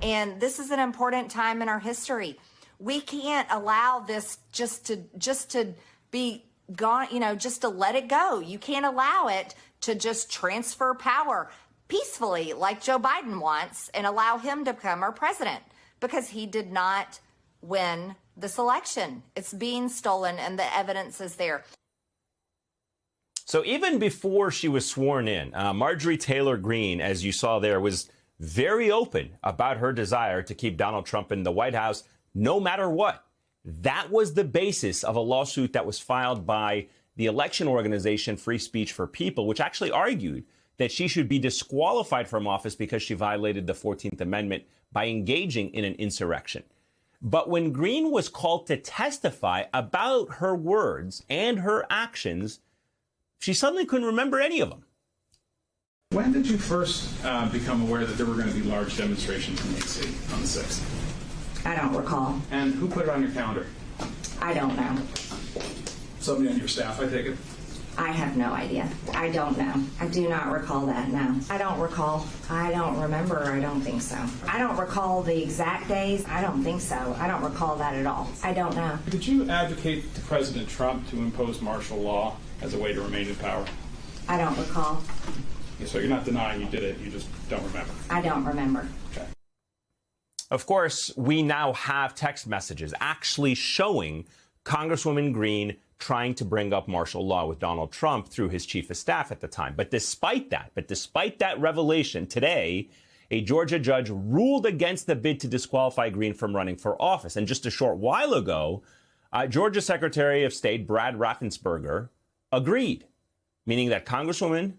And this is an important time in our history. We can't allow this just to be gone, just to let it go. You can't allow it to just transfer power peacefully like Joe Biden wants and allow him to become our president, because he did not win this election. It's being stolen and the evidence is there. So even before she was sworn in, Marjorie Taylor Greene, as you saw there, was very open about her desire to keep Donald Trump in the White House no matter what. That was the basis of a lawsuit that was filed by the election organization Free Speech for People, which actually argued that she should be disqualified from office because she violated the 14th Amendment by engaging in an insurrection. But when Greene was called to testify about her words and her actions, she suddenly couldn't remember any of them. When did you first become aware that there were going to be large demonstrations in D.C. on the 6th? I don't recall. And who put it on your calendar? I don't know. Somebody on your staff, I take it? I have no idea. I don't know. I do not recall that, no. I don't recall. I don't remember. I don't think so. I don't recall the exact days. I don't think so. I don't recall that at all. I don't know. Did you advocate to President Trump to impose martial law as a way to remain in power? I don't recall. So you're not denying you did it, you just don't remember? I don't remember. Okay. Of course, we now have text messages actually showing Congresswoman Greene trying to bring up martial law with Donald Trump through his chief of staff at the time. But despite that revelation, today, a Georgia judge ruled against the bid to disqualify Greene from running for office. And just a short while ago, Georgia Secretary of State Brad Raffensperger agreed, meaning that Congresswoman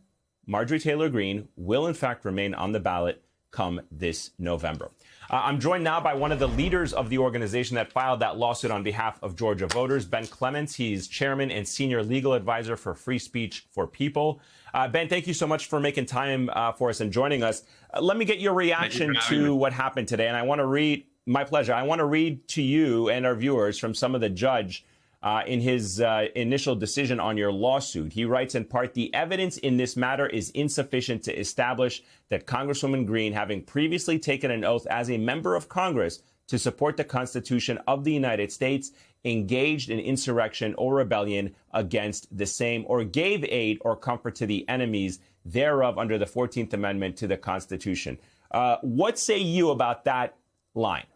Marjorie Taylor Greene will, in fact, remain on the ballot come this November. I'm joined now by one of the leaders of the organization that filed that lawsuit on behalf of Georgia voters, Ben Clements. He's chairman and senior legal advisor for Free Speech for People. Ben, thank you so much for making time for us and joining us. Let me get your reaction to what happened today. And I want to read, my pleasure, I want to read to you and our viewers from some of the judge in his initial decision on your lawsuit. He writes, in part, the evidence in this matter is insufficient to establish that Congresswoman Greene, having previously taken an oath as a member of Congress to support the Constitution of the United States, engaged in insurrection or rebellion against the same, or gave aid or comfort to the enemies thereof under the 14th Amendment to the Constitution. What say you about that line?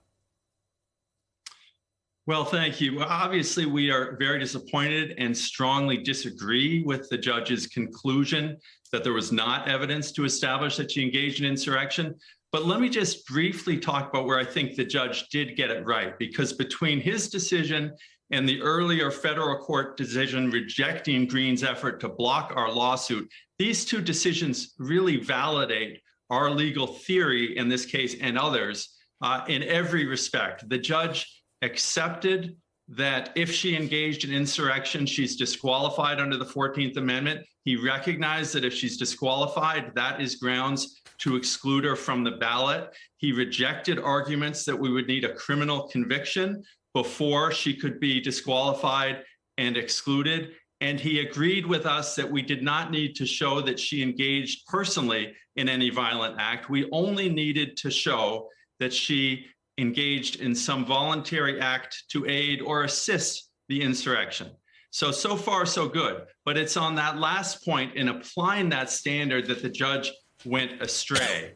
Well, thank you. Obviously, we are very disappointed and strongly disagree with the judge's conclusion that there was not evidence to establish that she engaged in insurrection. But let me just briefly talk about where I think the judge did get it right, because between his decision and the earlier federal court decision rejecting Greene's effort to block our lawsuit, these two decisions really validate our legal theory in this case and others in every respect. The judge accepted that if she engaged in insurrection, she's disqualified under the 14th Amendment. He recognized that if she's disqualified, that is grounds to exclude her from the ballot. He rejected arguments that we would need a criminal conviction before she could be disqualified and excluded. And he agreed with us that we did not need to show that she engaged personally in any violent act. We only needed to show that she engaged in some voluntary act to aid or assist the insurrection. So far, so good. But it's on that last point in applying that standard that the judge went astray.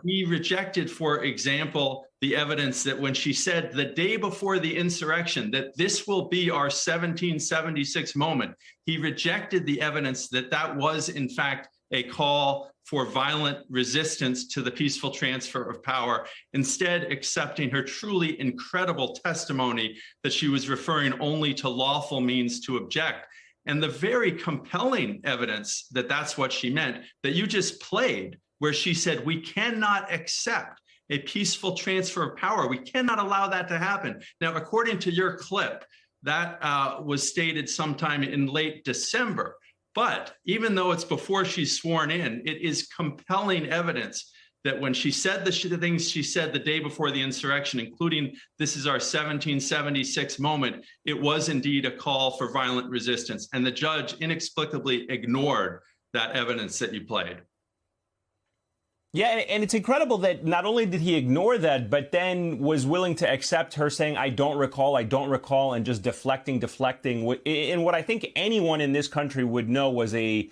He rejected, for example, the evidence that when she said the day before the insurrection that this will be our 1776 moment, he rejected the evidence that that was, in fact, a call for violent resistance to the peaceful transfer of power, instead accepting her truly incredible testimony that she was referring only to lawful means to object. And the very compelling evidence that that's what she meant, that you just played, where she said, we cannot accept a peaceful transfer of power. We cannot allow that to happen. Now, according to your clip, that was stated sometime in late December. But even though it's before she's sworn in, it is compelling evidence that when she said the things she said the day before the insurrection, including this is our 1776 moment, it was indeed a call for violent resistance. And the judge inexplicably ignored that evidence that you played. Yeah, and it's incredible that not only did he ignore that, but then was willing to accept her saying, I don't recall, and just deflecting, in what I think anyone in this country would know was a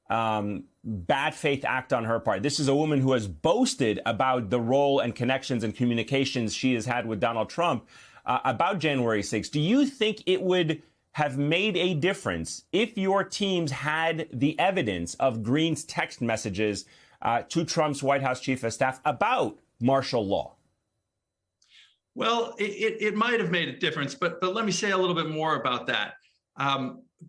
bad faith act on her part. This is a woman who has boasted about the role and connections and communications she has had with Donald Trump about January 6th. Do you think it would have made a difference if your teams had the evidence of Greene's text messages to Trump's White House chief of staff about martial law? Well, it might have made a difference, but let me say a little bit more about that.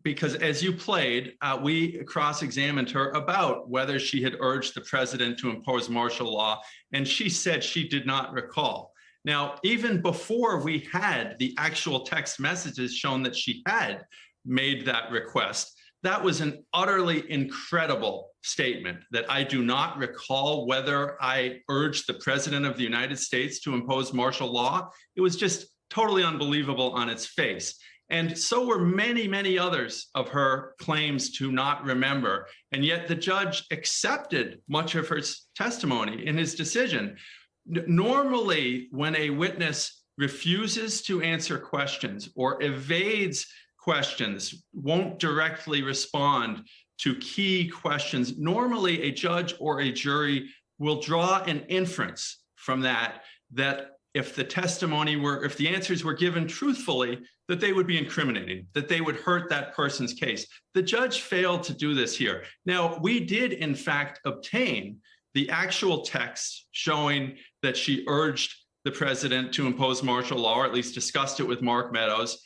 Because as you played, we cross-examined her about whether she had urged the president to impose martial law, and she said she did not recall. Now, even before we had the actual text messages shown that she had made that request, that was an utterly incredible statement that I do not recall whether I urged the president of the United States to impose martial law. It was just totally unbelievable on its face. And so were many, many others of her claims to not remember. And yet the judge accepted much of her testimony in his decision. Normally, when a witness refuses to answer questions or evades questions, won't directly respond to key questions, normally a judge or a jury will draw an inference from that if the answers were given truthfully, that they would be incriminating, that they would hurt that person's case. The judge failed to do this here. Now, we did, in fact, obtain the actual text showing that she urged the president to impose martial law, or at least discussed it with Mark Meadows,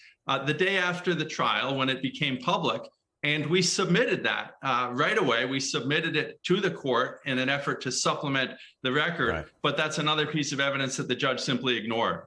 the day after the trial when it became public. And we submitted that right away. We submitted it to the court in an effort to supplement the record. Right. But that's another piece of evidence that the judge simply ignored.